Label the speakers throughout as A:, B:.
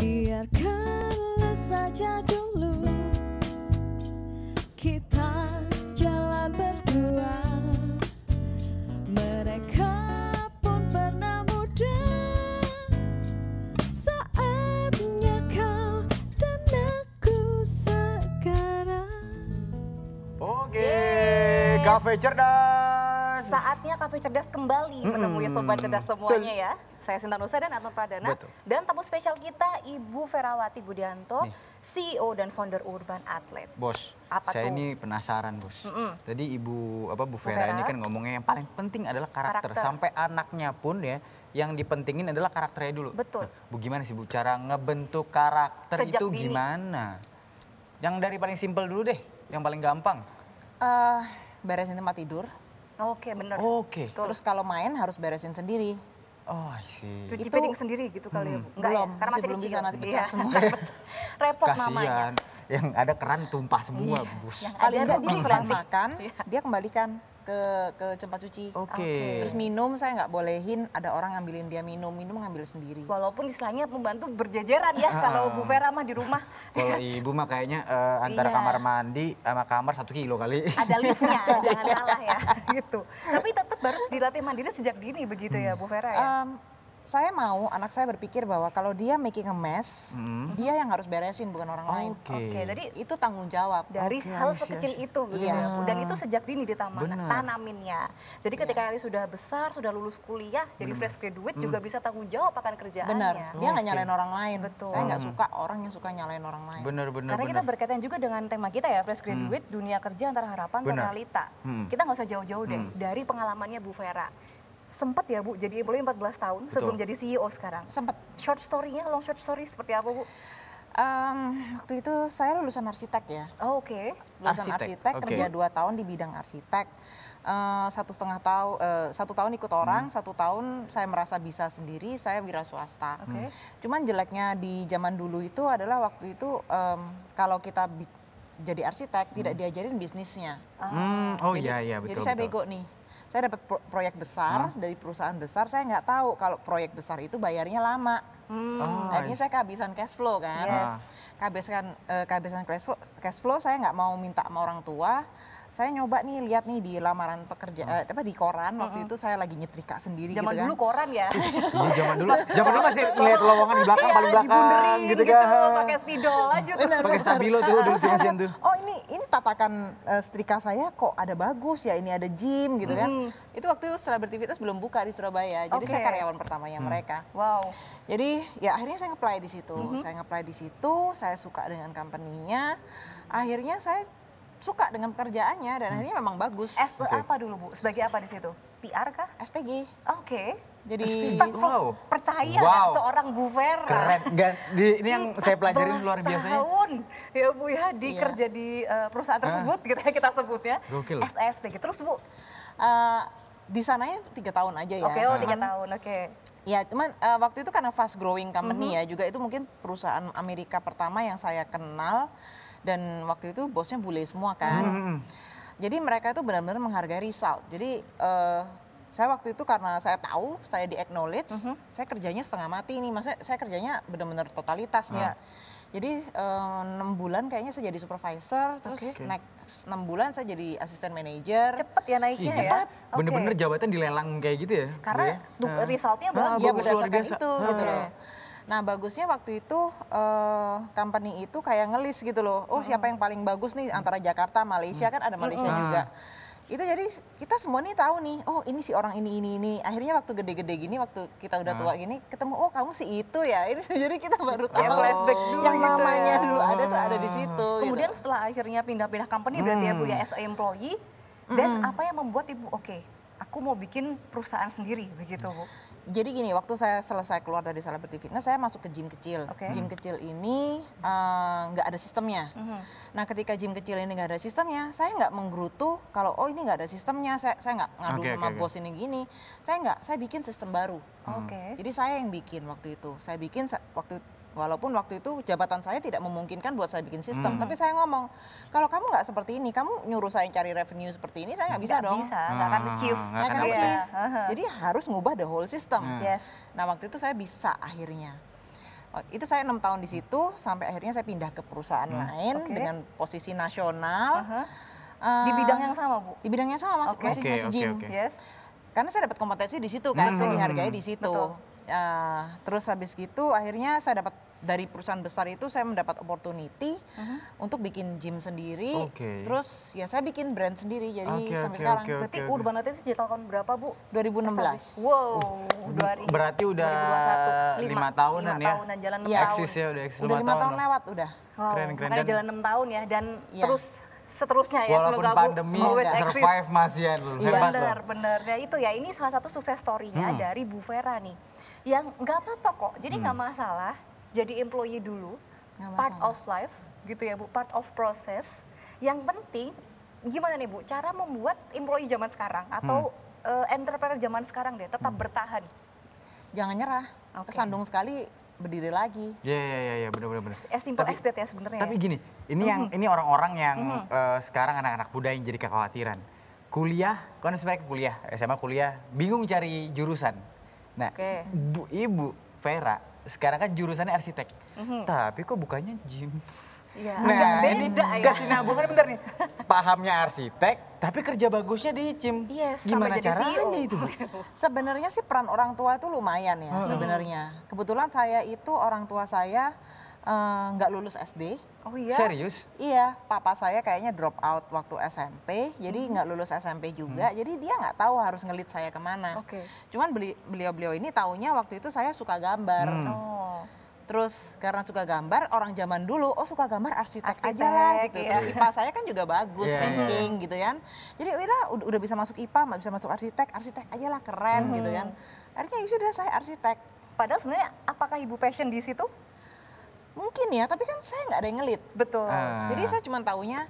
A: Biarkanlah saja dulu kita jalan berdua. Mereka pun pernah muda. Saatnya kau dan aku sekarang.
B: Oke, Cafe Cerdas.
C: Saatnya Cafe Cerdas kembali menemui Sobat Cerdas semuanya ya. Saya Sinta Nusa dan Atma Pradana.
B: Betul.
C: Dan tamu spesial kita Ibu Ferawati Budianto, CEO dan founder Urban Athletes.
B: Bos,
C: Apa
B: saya
C: tuh?
B: ini penasaran bos. Tadi Bu Vera
C: Vera.
B: ini kan ngomongnya yang paling penting adalah karakter.
C: Karakter.
B: Sampai anaknya pun ya, yang dipentingin adalah karakternya dulu.
C: Betul.
B: Nah, Bu gimana sih Bu cara ngebentuk karakter
C: Sejak
B: itu
C: dini.
B: gimana? Yang dari paling simpel dulu deh, yang paling gampang.
D: Beresin tempat tidur.
C: Oke, bener.
B: Oke.
C: Betul.
D: Terus kalau main harus beresin sendiri.
B: Oh, I see.
C: Cuci
D: Itu-
C: piring sendiri gitu kali ya Bu? Enggak
D: Belum,
C: ya? Karena
D: masih
C: masih
D: belum
C: kecil.
D: bisa, nanti pecah
C: Iya.
D: semua.
C: Repot namanya.
B: Kasihan. Yang ada keran tumpah semua, Bos.
C: Yang
D: Paling
C: ada
D: enggak dia
C: rugi
D: setelah
C: nanti.
D: makan,
C: Iya.
D: dia kembalikan ke tempat cuci.
B: Oke.
D: Terus minum saya nggak bolehin ada orang ngambilin dia minum ngambil sendiri.
C: Walaupun istilahnya pembantu berjejeran ya kalau Bu Vera mah di rumah.
B: Kalau ibu mah kayaknya antara
C: Iya.
B: kamar mandi sama kamar 1 kilo kali.
C: Ada liftnya, jangan salah ya gitu. Tapi tetap harus dilatih mandiri sejak dini begitu ya Bu Vera ya?
D: Saya mau anak saya berpikir bahwa kalau dia making a mess, dia yang harus beresin bukan orang lain.
C: Oke, jadi
D: Itu tanggung jawab.
C: dari
B: Oke,
C: hal
B: I see,
C: sekecil
B: I see.
C: itu gitu
D: Iya.
C: ya Bu. Dan itu sejak dini
B: Bener.
C: tanaminnya. Jadi ketika Ali sudah besar, sudah lulus kuliah, jadi fresh graduate juga bisa tanggung jawab akan kerjaannya.
D: Benar, dia nggak
B: Oke.
D: nyalain orang lain.
C: Betul.
D: Saya nggak suka orang yang suka nyalain orang lain.
B: Bener-bener.
C: Karena kita berkaitan juga dengan tema kita ya, fresh graduate, dunia kerja antara harapan dan
B: Benar.
C: realita.
B: Hmm.
C: Kita nggak usah jauh-jauh deh dari pengalamannya Bu Vera. Sempat ya Bu, jadi employee 14 tahun sebelum jadi CEO sekarang.
D: Sempet.
C: Short story-nya, long short story seperti apa Bu?
D: Waktu itu saya lulusan arsitek ya.
C: Oh, oke.
D: Lulusan
B: Arsitek,
D: arsitek,
B: oke.
D: kerja 2 tahun di bidang arsitek. 1 tahun ikut orang, 1 tahun saya merasa bisa sendiri, saya wira swasta.
C: Oke.
D: Cuman jeleknya di zaman dulu itu adalah waktu itu kalau kita jadi arsitek tidak diajarin bisnisnya.
B: Oh iya iya betul.
D: Jadi saya
B: betul.
D: bego nih. Saya dapat proyek besar dari perusahaan besar, saya nggak tahu kalau proyek besar itu bayarnya lama.
B: Oh,
D: Akhirnya saya kehabisan cash flow kan.
C: Yes.
D: Kehabisan cash flow saya nggak mau minta sama orang tua. Saya nyoba nih lihat nih di lamaran pekerjaan di koran waktu itu saya lagi nyetrika sendiri
C: Zaman
D: gitu kan.
C: dulu koran ya.
B: Iya, zaman dulu masih lihat lowongan di belakang
C: Iya,
B: paling belakang
C: dibunderin
B: gitu kan.
C: pakai spidol lanjut.
B: Pakai stabilo tuh dulu kasihan tuh.
D: Oh ini tatakan setrika saya kok ada bagus ya, ini ada gym gitu kan. Itu waktu Celebrity Fitness belum buka di Surabaya, jadi
C: Oke.
D: saya karyawan pertamanya mereka.
C: Wow.
D: Jadi ya akhirnya saya nge-apply di situ. Saya nge-apply di situ, saya suka dengan company-nya. Akhirnya saya suka dengan pekerjaannya dan akhirnya memang bagus.
C: Apa dulu Bu? Sebagai apa di situ? PR kah?
D: SPG.
C: Oke.
D: Jadi
C: Staff
B: Wow.
C: percaya
B: Wow.
C: nggak seorang Bu Vera?
B: Keren. Ini yang saya pelajarin
C: 14
B: luar biasanya.
C: tahun ya Bu ya, di
D: Iya.
C: kerja di perusahaan tersebut gitu ya kita sebut ya.
B: Gokil.
C: SPG. Terus Bu?
D: Di sananya 3 tahun aja ya.
C: Oke, 3
D: Cuman,
C: tahun, oke.
D: ya cuman waktu itu karena fast growing company ya, juga itu mungkin perusahaan Amerika pertama yang saya kenal dan waktu itu bosnya bule semua kan. Jadi mereka itu benar-benar menghargai result. Jadi saya waktu itu karena saya tahu saya di acknowledge, saya kerjanya setengah mati nih, maksudnya saya kerjanya benar-benar totalitas nih. Jadi 6 bulan kayaknya saya jadi supervisor, terus next 6 bulan saya jadi asisten manager.
C: Cepet ya naiknya ya. Oke.
B: Bener-bener jabatan dilelang kayak gitu ya.
C: Karena resultnya bagus.
D: Iya
B: bagus, luar
D: berdasarkan
B: biasa.
D: itu gitu loh. Nah bagusnya waktu itu company itu kayak ngelis gitu loh. Oh siapa yang paling bagus nih antara Jakarta, Malaysia kan ada Malaysia juga. Itu jadi kita semua nih tahu nih, oh ini si orang ini. Akhirnya waktu gede-gede gini, waktu kita udah tua gini, ketemu oh kamu si itu ya. Ini jadi kita baru tahu.
C: Ya, flashback dulu
D: yang
C: gitu
D: namanya
C: ya.
D: dulu ada tuh ada di situ.
C: Kemudian
D: gitu.
C: setelah akhirnya pindah-pindah company berarti ya Bu ya as a employee. Dan apa yang membuat Ibu oke, aku mau bikin perusahaan sendiri begitu Bu?
D: Jadi gini, waktu saya selesai keluar dari Celebrity Fitness, saya masuk ke gym kecil.
C: Oke.
D: Gym kecil ini nggak ada sistemnya. Nah ketika gym kecil ini nggak ada sistemnya, saya nggak menggerutu kalau oh ini nggak ada sistemnya, saya nggak ngadu
B: Oke,
D: sama
B: oke.
D: bos ini gini. Saya bikin sistem baru.
C: Oke.
D: Jadi saya yang bikin waktu itu. Saya bikin waktu Walaupun waktu itu jabatan saya tidak memungkinkan buat saya bikin sistem, tapi saya ngomong, kalau kamu nggak seperti ini, kamu nyuruh saya cari revenue seperti ini, saya nggak bisa dong.
C: Nggak akan achieve.
D: Nggak akan
B: Iya.
D: achieve. Jadi harus ngubah the whole system.
C: Yes.
D: Nah waktu itu saya bisa akhirnya. Itu saya 6 tahun di situ, sampai akhirnya saya pindah ke perusahaan lain
C: Oke.
D: dengan posisi nasional.
C: Di bidang yang sama, Bu?
D: Di bidang yang sama,
C: Oke.
D: masih gym.
B: Oke.
C: Yes.
D: Karena saya dapat kompetensi di situ kan, saya dihargai di situ.
C: Betul.
D: Terus habis gitu akhirnya saya dapat dari perusahaan besar itu saya mendapat opportunity untuk bikin gym sendiri.
B: Oke.
D: Terus ya saya bikin brand sendiri jadi
B: Oke,
D: sampai
B: oke,
D: sekarang.
B: oke.
C: Berarti Urban Latte itu sejak tahun berapa, Bu?
D: 2016.
C: Wow,
B: Berarti udah
C: 2021.
B: 5 tahunan ya?
C: tahunan, jalan 6
D: Iya.
C: tahun.
B: Eksis ya, udah eksis
D: Udah
B: 5
D: 5 tahun
B: tahun. loh.
D: lewat udah.
C: Wow,
B: Keren.
C: makanya
B: Dan-
C: jalan 6 tahun ya, dan
D: Iya.
C: terus seterusnya ya.
B: Walaupun
C: semoga Bu
B: pandemi,
C: always eksis.
B: survive masih ya lu. Hebat loh.
C: Bener. Ya itu ya, ini salah satu sukses story-nya dari Bu Vera nih. Yang nggak apa-apa kok, jadi nggak masalah jadi employee dulu,
D: Nggak
C: part
D: masalah.
C: of life gitu ya Bu, part of process. Yang penting gimana nih Bu, cara membuat employee zaman sekarang atau entrepreneur zaman sekarang deh tetap bertahan.
D: Jangan nyerah.
C: Oke.
D: Kesandung sekali berdiri lagi.
B: Iya, bener-bener.
C: As simple as that ya sebenarnya.
B: Tapi gini, ini orang-orang yang sekarang anak-anak muda yang jadi kekhawatiran. Kuliah, kan sebenarnya kuliah, SMA kuliah, bingung cari jurusan. Nah,
D: Oke.
B: Ibu Vera sekarang kan jurusannya arsitek. Tapi kok bukannya gym?
C: Ya,
B: Nah,
C: agak
B: ini
C: beda ya.
B: kasih nabungan bentar nih. Pahamnya arsitek, tapi kerja bagusnya di gym.
C: Yes,
B: Gimana
C: sampai jadi
B: caranya
C: CEO.
B: itu? Bu?
D: Sebenarnya sih peran orang tua itu lumayan ya sebenarnya. Kebetulan saya itu orang tua saya nggak lulus SD.
C: Oh iya?
B: Serius?
D: Iya, papa saya kayaknya drop out waktu SMP, jadi nggak lulus SMP juga, jadi dia nggak tahu harus ngelit saya kemana.
C: Oke.
D: Cuman beliau-beliau ini taunya waktu itu saya suka gambar.
C: Oh.
D: Terus karena suka gambar, orang zaman dulu, oh suka gambar arsitek aja
C: Arsitek,
D: lah gitu.
C: iya.
D: Terus IPA saya kan juga bagus,
B: Iya,
D: ranking gitu kan. Jadi udah bisa masuk IPA, nggak bisa masuk arsitek aja lah keren gitu kan. Akhirnya ya sudah saya arsitek.
C: Padahal sebenarnya apakah Ibu passion di situ?
D: Mungkin ya, tapi kan saya nggak ada yang ngelit.
C: Betul.
D: Jadi saya cuma taunya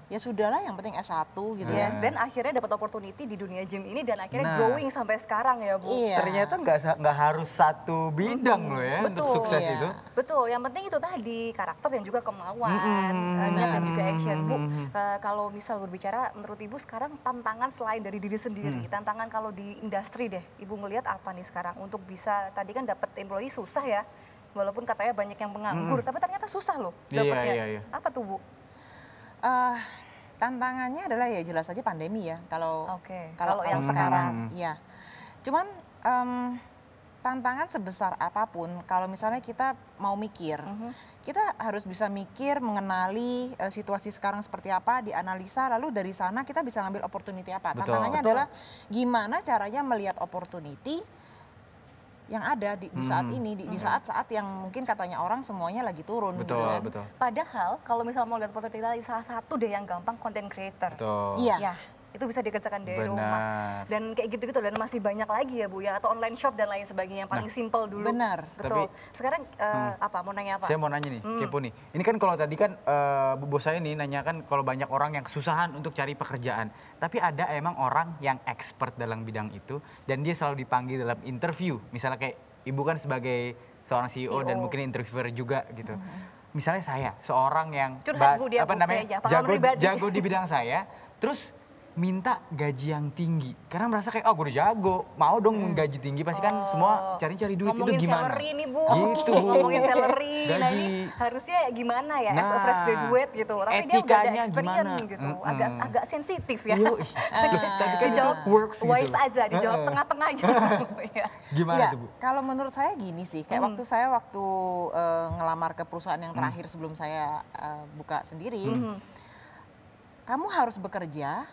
D: ya sudahlah yang penting S1 gitu
C: Yes,
D: ya.
C: dan akhirnya dapat opportunity di dunia gym ini dan akhirnya
B: Nah.
C: growing sampai sekarang ya Bu.
D: Iya.
B: Ternyata nggak harus satu bidang loh ya untuk
C: Betul.
B: sukses
D: Iya.
B: itu.
C: Betul, yang penting itu tadi karakter dan juga kemauan, niat dan juga action. Bu, kalau misal berbicara menurut Ibu sekarang tantangan selain dari diri sendiri, tantangan kalau di industri deh, Ibu ngelihat apa nih sekarang untuk bisa, tadi kan dapat employee susah ya, walaupun katanya banyak yang penganggur, tapi ternyata susah loh
B: Iya,
C: dapatnya.
B: iya.
C: Apa tuh Bu?
D: Tantangannya adalah ya jelas saja pandemi ya. Kalau
C: Oke,
D: kalau
C: kalau yang
D: yang sekarang, iya. Cuman tantangan sebesar apapun, kalau misalnya kita mau mikir, kita harus bisa mikir, mengenali situasi sekarang seperti apa, dianalisa, lalu dari sana kita bisa ngambil opportunity apa.
B: Betul.
D: Tantangannya adalah gimana caranya melihat opportunity yang ada di saat ini, di saat-saat yang mungkin katanya orang semuanya lagi turun gitu
B: Betul,
D: kan.
B: betul.
C: Padahal kalau misal mau lihat opportunity tadi, salah satu deh yang gampang content creator.
B: Betul.
D: Iya.
C: Ya, itu bisa dikerjakan dari
B: Benar.
C: rumah. Dan kayak gitu-gitu, dan masih banyak lagi ya Bu ya, atau online shop dan lain sebagainya yang paling simple dulu.
D: Benar.
C: Betul.
B: Tapi-
C: Sekarang apa, mau nanya apa?
B: Saya mau nanya nih, kepo nih. Ini kan kalau tadi kan bos saya nih nanya kan kalau banyak orang yang kesusahan untuk cari pekerjaan. Tapi ada emang orang yang expert dalam bidang itu dan dia selalu dipanggil dalam interview. Misalnya kayak Ibu kan sebagai seorang CEO dan mungkin interviewer juga gitu. Misalnya saya, seorang yang
C: Curhat, Bu, dia,
B: apa
C: Bu,
B: namanya
C: kayaknya, pengalaman pribadi.
B: jago di bidang saya, terus minta gaji yang tinggi karena merasa kayak oh gue udah jago, mau dong gaji tinggi, pasti kan semua cari duit.
C: Ngomongin
B: itu gimana?
C: salary nih Bu.
B: Gitu.
C: Ngomongin salary. Nah
B: Gaji.
C: ini harusnya gimana ya, as a
B: Nah,
C: fresh graduate gitu. Tapi dia udah ada
B: etikanya
C: experience
B: gimana?
C: gitu. Agak sensitif ya.
B: Yoi. Tapi kan itu
C: Dijawab
B: works gitu.
C: wise aja, dijawab tengah-tengah aja. Iya.
B: Gimana
D: Nggak,
B: tuh Bu?
D: kalau menurut saya gini sih, kayak waktu ngelamar ke perusahaan yang terakhir sebelum saya buka sendiri, kamu harus bekerja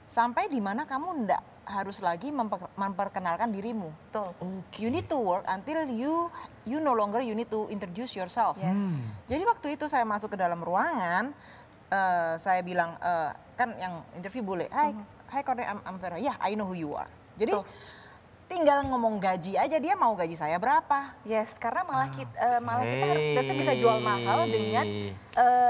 D: sampai di mana kamu ndak harus lagi memperkenalkan dirimu.
C: Betul.
D: You need to work until you no longer you need to introduce yourself.
C: Yes.
D: Jadi waktu itu saya masuk ke dalam ruangan, saya bilang kan yang interview boleh, Hi Cornelia, I'm Vera. Yeah, I know who you are. Jadi
C: Betul.
D: tinggal ngomong gaji aja, dia mau gaji saya berapa.
C: Yes, karena malah kita harus bisa jual mahal dengan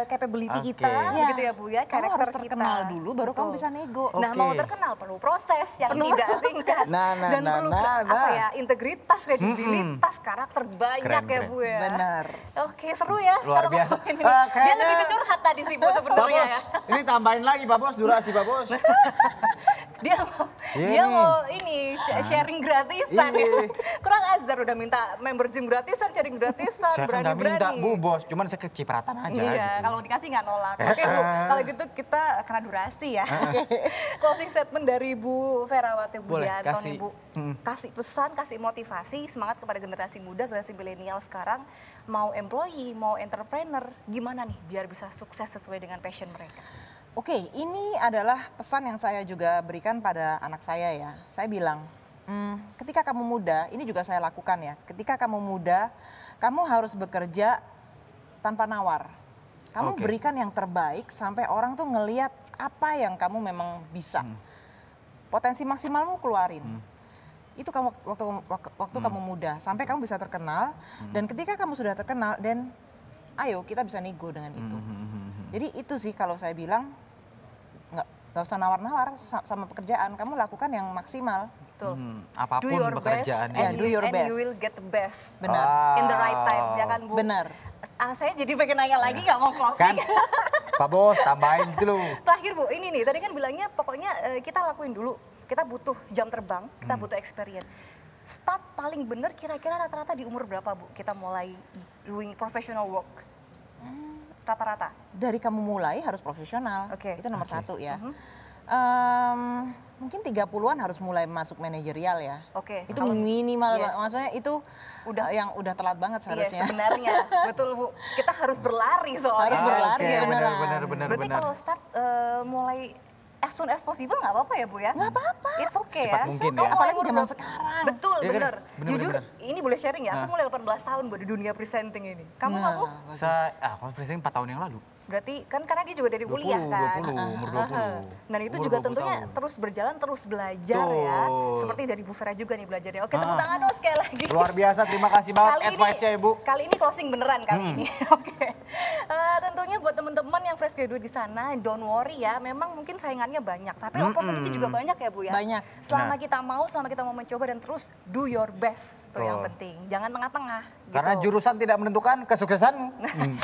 C: capability
B: Oke.
C: kita,
D: Iya.
C: gitu ya Bu ya,
D: Kamu harus
C: karakter
D: terkenal
C: kita.
D: dulu baru kamu
C: Betul.
D: bisa nego.
C: Nah,
B: Oke.
C: mau terkenal perlu proses yang
D: Perlu
C: tidak singkat
B: Nah,
C: dan perlu apa ya, integritas, kredibilitas, karakter banyak
B: Keren,
C: ya
B: keren.
C: Bu ya.
D: Benar.
C: Oke, seru ya.
B: Luar
C: kalau
B: biasa.
C: ngomongin ini.
B: Kayaknya-
C: Dia lebih ke curhat tadi sih Bu
B: Pak
C: sebenarnya
B: Bos,
C: ya.
B: ini tambahin lagi Pak Bos, durasi Pak Bos.
C: Dia mau
B: Iya
C: dia
B: nih.
C: mau ini sharing gratisan.
B: Iya.
C: Kurang ajar udah minta member gym gratisan, sharing gratisan,
B: Saya kan nggak
C: berani-berani.
B: minta Bu Bos, cuman saya kecipratan aja
C: Iya,
B: gitu.
C: kalau dikasih nggak nolak. Oke Bu, kalau gitu kita karena durasi ya. Closing statement dari Bu Ferawati
B: Boleh,
C: Budianto
B: kasih.
C: nih Bu. Kasih pesan, kasih motivasi, semangat kepada generasi muda, generasi milenial sekarang. Mau employee, mau entrepreneur, gimana nih biar bisa sukses sesuai dengan passion mereka?
D: Oke, ini adalah pesan yang saya juga berikan pada anak saya ya. Saya bilang, ketika kamu muda, ini juga saya lakukan ya. Ketika kamu muda, kamu harus bekerja tanpa nawar. Kamu
B: Oke.
D: berikan yang terbaik sampai orang tuh ngeliat apa yang kamu memang bisa. Potensi maksimalmu keluarin. Itu kamu waktu kamu muda, sampai kamu bisa terkenal. Dan ketika kamu sudah terkenal, dan ayo kita bisa nego dengan itu. Jadi itu sih kalau saya bilang, nggak usah nawar-nawar sama pekerjaan, kamu lakukan yang maksimal.
C: Betul.
B: Apapun
C: Do your best
B: pekerjaannya.
D: Ya,
C: and,
D: do your
C: and
D: best.
C: you will get the best.
D: Benar.
C: In the right time, ya kan Bu?
D: Benar.
C: Saya jadi pengen nanya lagi nggak mau
B: Kan,
C: closing.
B: Pak Bos tambahin gitu loh.
C: Terakhir Bu, ini nih tadi kan bilangnya pokoknya kita lakuin dulu. Kita butuh jam terbang, kita butuh experience. Start paling bener kira-kira rata-rata di umur berapa Bu? Kita mulai doing professional work. Rata-rata.
D: Dari kamu mulai harus profesional.
C: Oke.
D: Itu nomor
B: Oke.
D: satu ya. Mungkin 30-an harus mulai masuk manajerial ya.
C: Oke.
D: Itu
C: Kalau-
D: minimal,
C: Yes.
D: maksudnya itu yang udah telat banget
C: Iya
D: seharusnya.
C: sebenarnya, betul Bu. Kita harus berlari soalnya.
D: Harus berlari,
C: Iya.
D: beneran.
C: Berarti kalau start mulai as soon as possible nggak apa-apa ya Bu ya? Nggak apa-apa. It's okay
B: Secepat
C: ya.
B: mungkin
C: Kamu
B: ya.
C: mulai
D: Apalagi
C: umur
D: zaman
C: 20.
D: sekarang.
C: Betul,
B: Iya kan?
C: bener.
B: Bener,
C: Jujur,
B: bener.
C: ini boleh sharing ya, aku mulai 18 tahun Bu di dunia presenting ini. Kamu nggak Bu?
B: Kalau presiden 4 tahun yang lalu.
C: Berarti kan karena dia juga dari
B: 20,
C: kuliah kan.
B: 20, umur 20.
C: Dan itu
B: Umur
C: juga
B: 20
C: tentunya
B: tahun.
C: terus berjalan, terus belajar ya.
B: Betul.
C: Seperti dari Bu Vera juga nih belajarnya. Oke, tepuk tangan dong sekali lagi.
B: Luar biasa, terima kasih banget advice-nya Ibu.
C: Kali ini closing beneran kali ini. Oke. Tentunya buat teman-teman yang fresh graduate di sana, don't worry ya. Memang mungkin saingannya banyak, tapi opportunity juga banyak ya Bu ya.
D: Banyak.
C: Selama
B: Benar.
C: kita mau, selama kita mau mencoba dan terus do your best. Itu yang
B: Betul.
C: penting. Jangan tengah-tengah.
B: Karena
C: gitu.
B: jurusan tidak menentukan kesuksesanmu.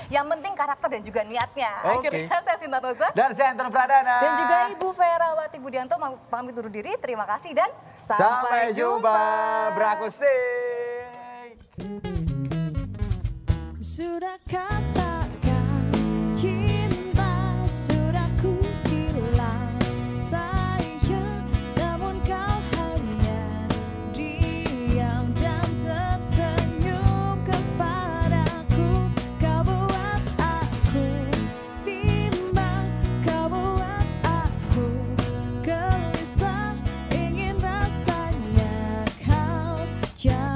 C: Yang penting karakter dan juga niatnya.
B: Oke.
C: Akhirnya saya Sinta Rosa.
B: Dan saya Anton Pradana.
C: Dan juga Ibu Ferawati Budianto pamit undur diri. Terima kasih dan
B: Sampai jumpa. Berakustik.
A: Sudah katakan cinta sudah ku bilang sayang, namun kau hanya diam dan tersenyum kepadaku. Kau buat aku bimbang, kau buat aku gelisah, ingin rasanya kau jauh.